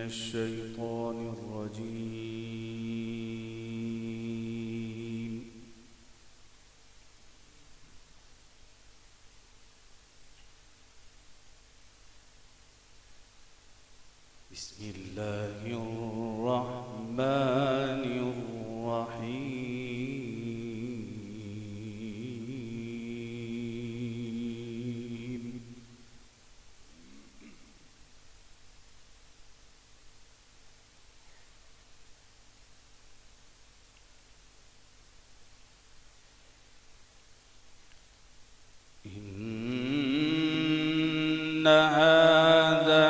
الشيطان الرجيم. بسم الله الرحمن الرحيم. إن هذا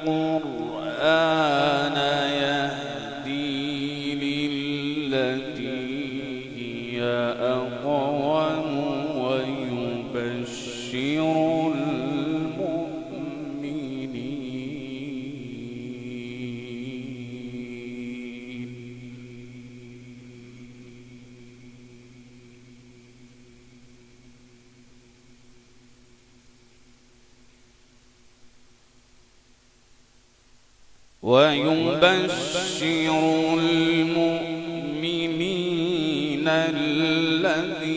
القرآن يهدي للتي هي أقوم ويبشر المؤمنين الذين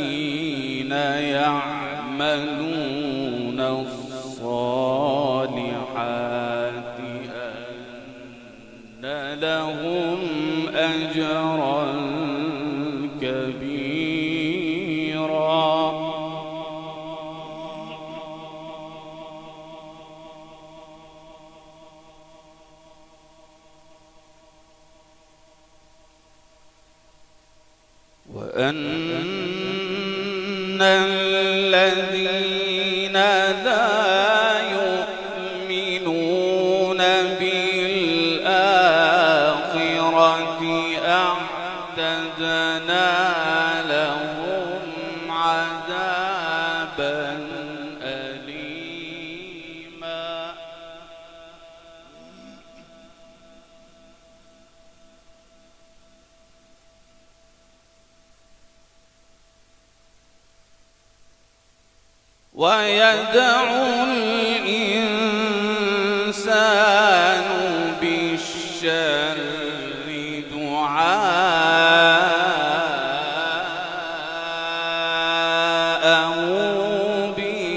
يعملون الصالحات أن لهم أجرا كبيرا. وأن الذين لا يؤمنون بالآخرة أعتدنا لهم عذابا أليما. ويدعو الإنسان بالشر دعاءه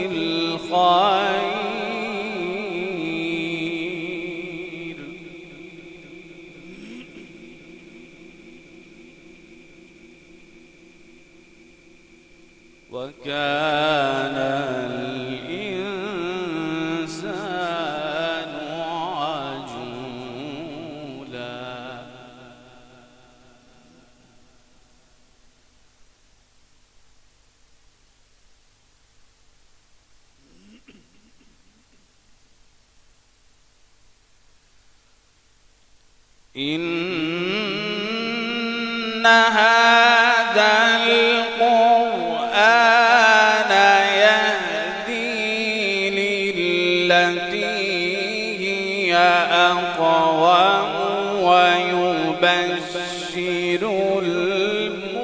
بالخير. وكان الإنسان عجولا. إن هذا القرآن يهدي للتي هي أقوم ويبشر المؤمنين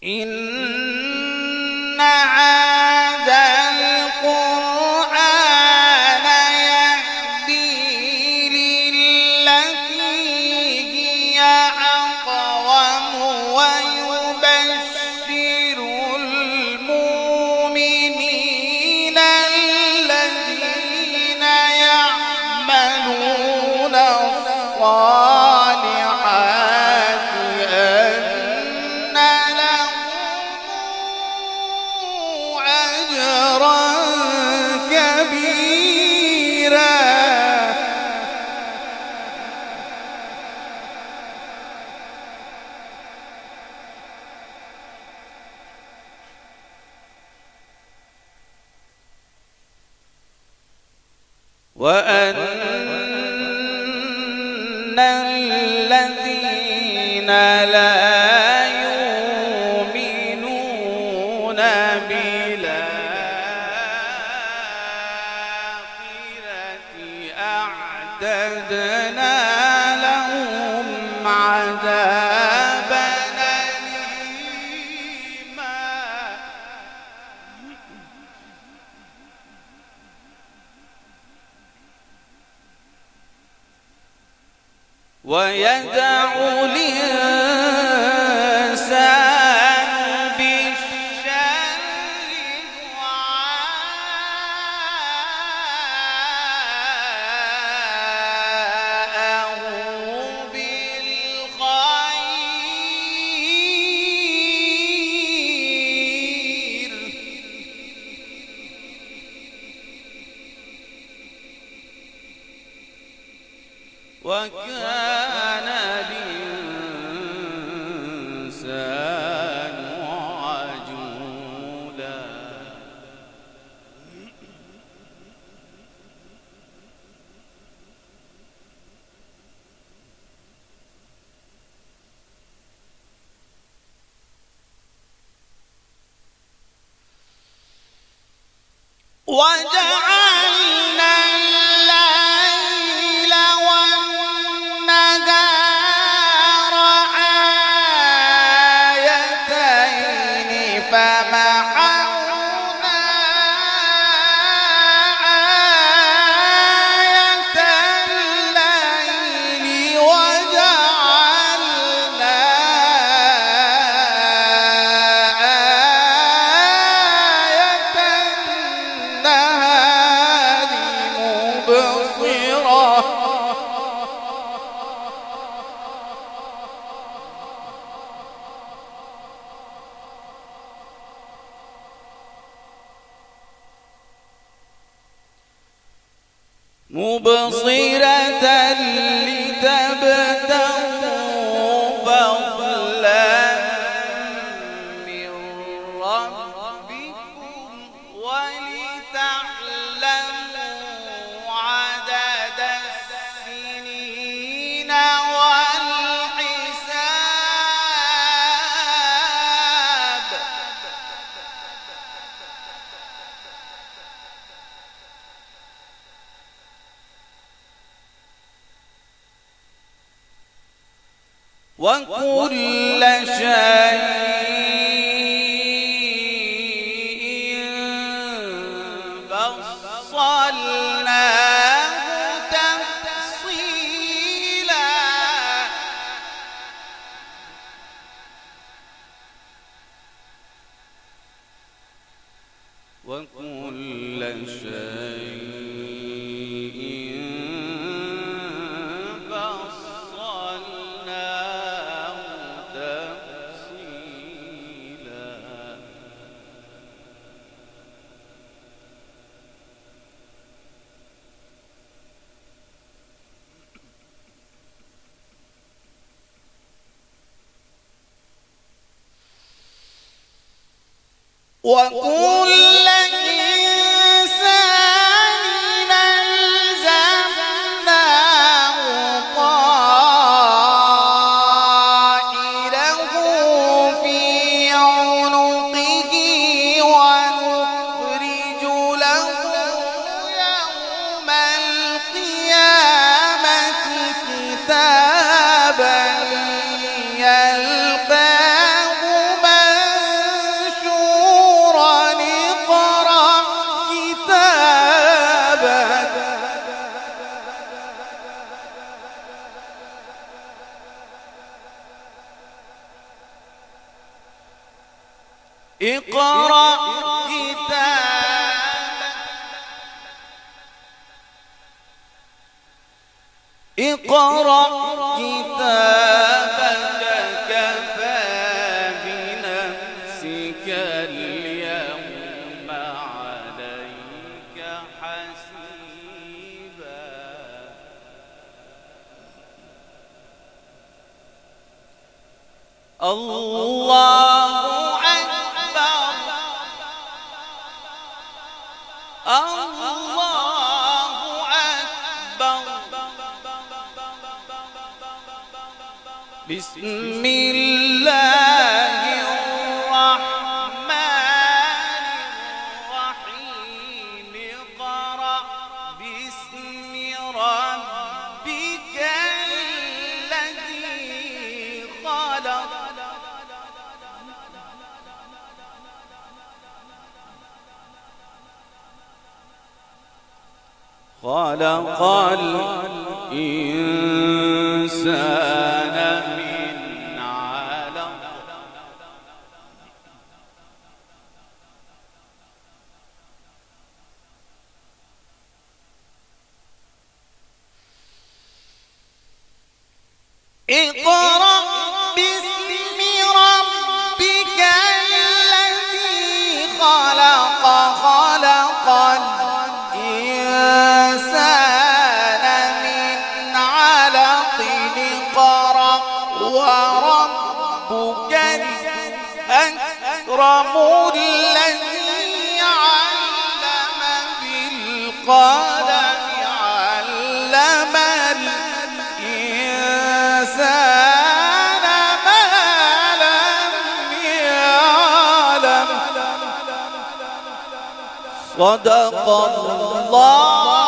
إن هذا القرآن يهدي للتي هي أقوم ويبشر المؤمنين الذين يعملون الصالحات أن لهم أجرا كبيرا. وأن الذين لا يؤمنون بالآخرة أعتدنا لهم عذابا أليما ويدع الإنسان بالشر دعاءه بالخير وكان الإنسان عجولا وجعلنا الليل والنهار آيتين فمحونا آية الليل وجعلنا آية النهار مبصرة لتبتغوا فضلا من ربكم ولتعلموا عدد السنين والحساب وكل شيء فصلناه تفصيلا وكل شيء فصلناه تفصيلا وكل إنسان ألزمناه طائره في عنقه ونخرج له يوم القيامة كتابا يلقاه منشورا اقرأ كتابك اقرأ كتابك اقرأ كتابك كفى بنفسك اليوم عليك حسيبا الله أكبر الله أكبر بسم الله الرحمن خلق الإنسان من علق اقرأ باسم ربك الذي خلق خلق الإنسان من علق اقرأ وربك الأكرم الذي علم بالقلم علم الإنسان ما لم يعلم صدق الله